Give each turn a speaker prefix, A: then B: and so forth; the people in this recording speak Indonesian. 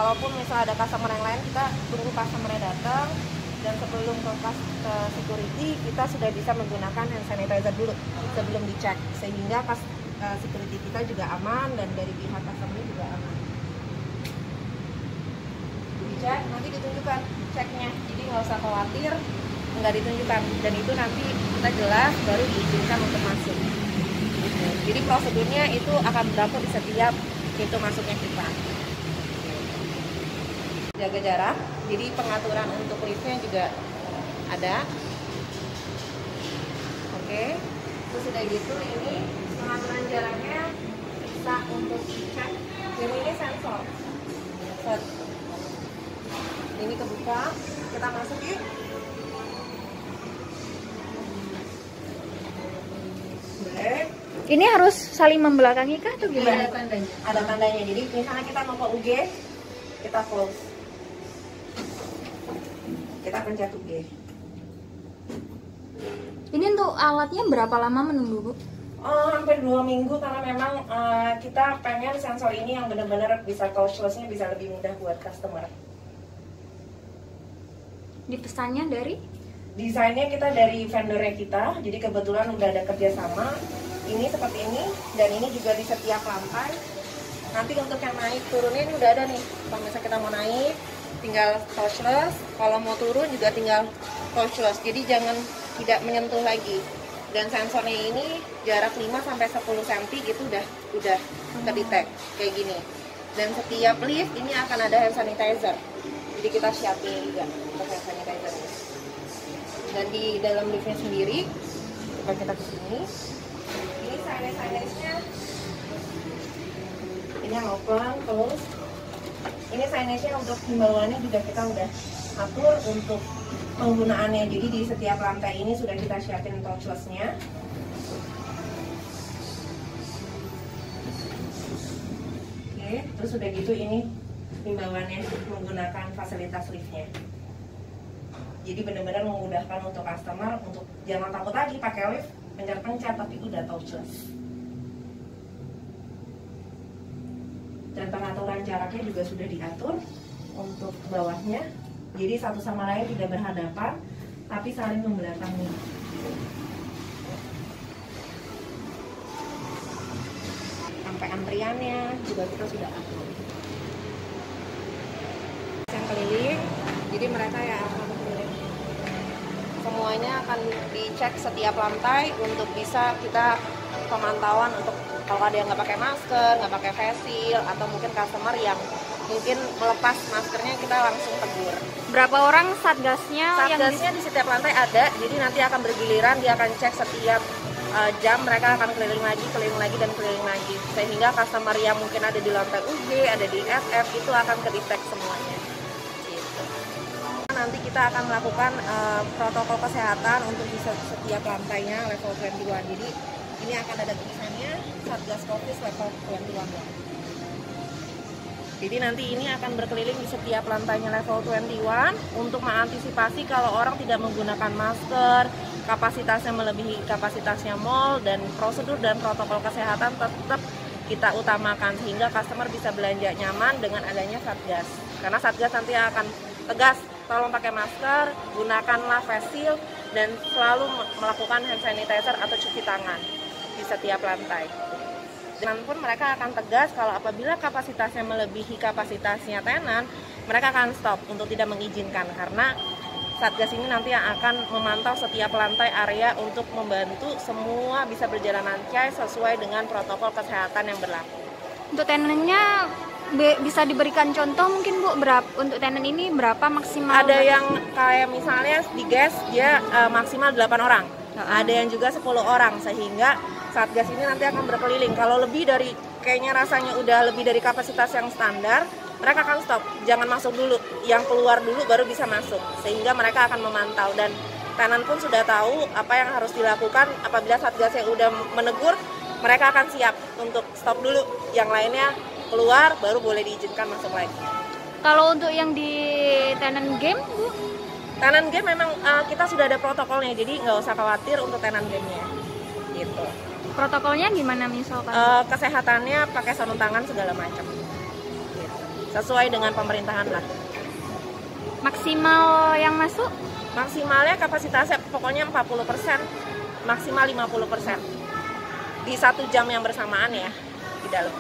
A: kalaupun misalnya ada customer yang lain, kita tunggu customer-nya datang, dan sebelum ke security kita sudah bisa menggunakan hand sanitizer dulu sebelum dicek, sehingga security kita juga aman dan dari pihak customer juga aman. Dicek, nanti ditunjukkan ceknya, jadi nggak usah khawatir nggak ditunjukkan, dan itu nanti kita jelas baru diizinkan untuk masuk. Jadi prosedurnya itu akan berlaku di setiap pintu masuknya kita. Jaga jarak, jadi pengaturan untuk liftnya juga ada. Oke, terus sudah gitu ini pengaturan jaraknya bisa untuk dicek. Dan ini sensor. Ini kebuka, kita masuk yuk.
B: Ini harus saling membelakangi kah atau gimana?
A: Ada tandanya. Ada tandanya. Jadi misalnya kita mau ke UG, kita close. Kita pencet UG.
B: Ini untuk alatnya berapa lama menunggu, Bu?
A: Hampir 2 minggu, karena memang kita pengen sensor ini yang benar-benar bisa touchless-nya bisa lebih mudah buat customer.
B: Dipesannya dari?
A: Desainnya kita dari vendornya kita, jadi kebetulan udah ada kerjasama. Ini seperti ini, dan ini juga di setiap lantai. Nanti untuk yang naik turunnya ini udah ada nih. Kalau misalnya kita mau naik, tinggal touchless. Kalau mau turun juga tinggal touchless. Jadi jangan tidak menyentuh lagi. Dan sensornya ini jarak 5-10 cm itu udah terdetek kayak gini. Dan setiap lift ini akan ada hand sanitizer. Jadi kita siapin juga untuk hand sanitizer. Dan di dalam liftnya sendiri, coba kita ke sini. Ini signage-nya, ini yang open, close. Ini signage-nya untuk himbauannya juga kita udah atur untuk penggunaannya. Jadi di setiap lantai ini sudah kita siapin touchless-nya. Oke, terus udah gitu ini himbauannya menggunakan fasilitas liftnya. Jadi benar-benar memudahkan untuk customer untuk jangan takut lagi pakai lift, pencet-pencet, tapi udah touchless. Dan pengaturan jaraknya juga sudah diatur untuk bawahnya. Jadi satu sama lain tidak berhadapan, tapi saling membelakangi. Sampai antriannya juga kita sudah atur. Yang keliling, jadi mereka yang akan keliling. Semuanya akan dicek setiap lantai untuk bisa kita pemantauan untuk kalau ada yang nggak pakai masker, nggak pakai face shield, atau mungkin customer yang mungkin melepas maskernya, kita langsung tegur.
B: Berapa orang satgasnya?
A: Satgasnya di setiap lantai ada, jadi nanti akan bergiliran, dia akan cek setiap jam, mereka akan keliling lagi, dan keliling lagi. Sehingga customer yang mungkin ada di lantai UG, ada di FF, itu akan kedetek semuanya. Gitu. Nanti kita akan melakukan protokol kesehatan untuk di setiap lantainya level 21. Jadi ini akan ada tulisannya Satgas Covid level 21. Jadi nanti ini akan berkeliling di setiap lantainya level 21 untuk mengantisipasi kalau orang tidak menggunakan masker, kapasitasnya melebihi kapasitasnya mall, dan prosedur dan protokol kesehatan tetap kita utamakan sehingga customer bisa belanja nyaman dengan adanya Satgas. Karena Satgas nanti akan tegas, tolong pakai masker, gunakanlah face shield, dan selalu melakukan hand sanitizer atau cuci tangan di setiap lantai. Dan pun mereka akan tegas kalau apabila kapasitasnya melebihi kapasitasnya tenan, mereka akan stop untuk tidak mengizinkan, karena Satgas ini nanti yang akan memantau setiap lantai area untuk membantu semua bisa berjalan lancar sesuai dengan protokol kesehatan yang berlaku.
B: Untuk tenennya bisa diberikan contoh mungkin, Bu, berapa untuk tenen ini berapa maksimal?
A: Ada yang kayak misalnya di gas dia maksimal 8 orang. Ada yang juga 10 orang, sehingga Satgas ini nanti akan berkeliling. Kalau lebih dari, kayaknya rasanya udah lebih dari kapasitas yang standar, mereka akan stop, jangan masuk dulu, yang keluar dulu baru bisa masuk, sehingga mereka akan memantau. Dan tenan pun sudah tahu apa yang harus dilakukan. Apabila Satgas yang udah menegur, mereka akan siap untuk stop dulu, yang lainnya keluar baru boleh diizinkan masuk lagi.
B: Kalau untuk yang di tenan game, Bu?
A: Tenan game memang kita sudah ada protokolnya, jadi nggak usah khawatir untuk tenan gamenya gitu.
B: Protokolnya gimana misalkan?
A: Kesehatannya pakai sarung tangan segala macam gitu. sesuai dengan pemerintahan lah.
B: Maksimal yang masuk?
A: Maksimalnya kapasitasnya pokoknya 40%, maksimal 50% di 1 jam yang bersamaan ya di dalam.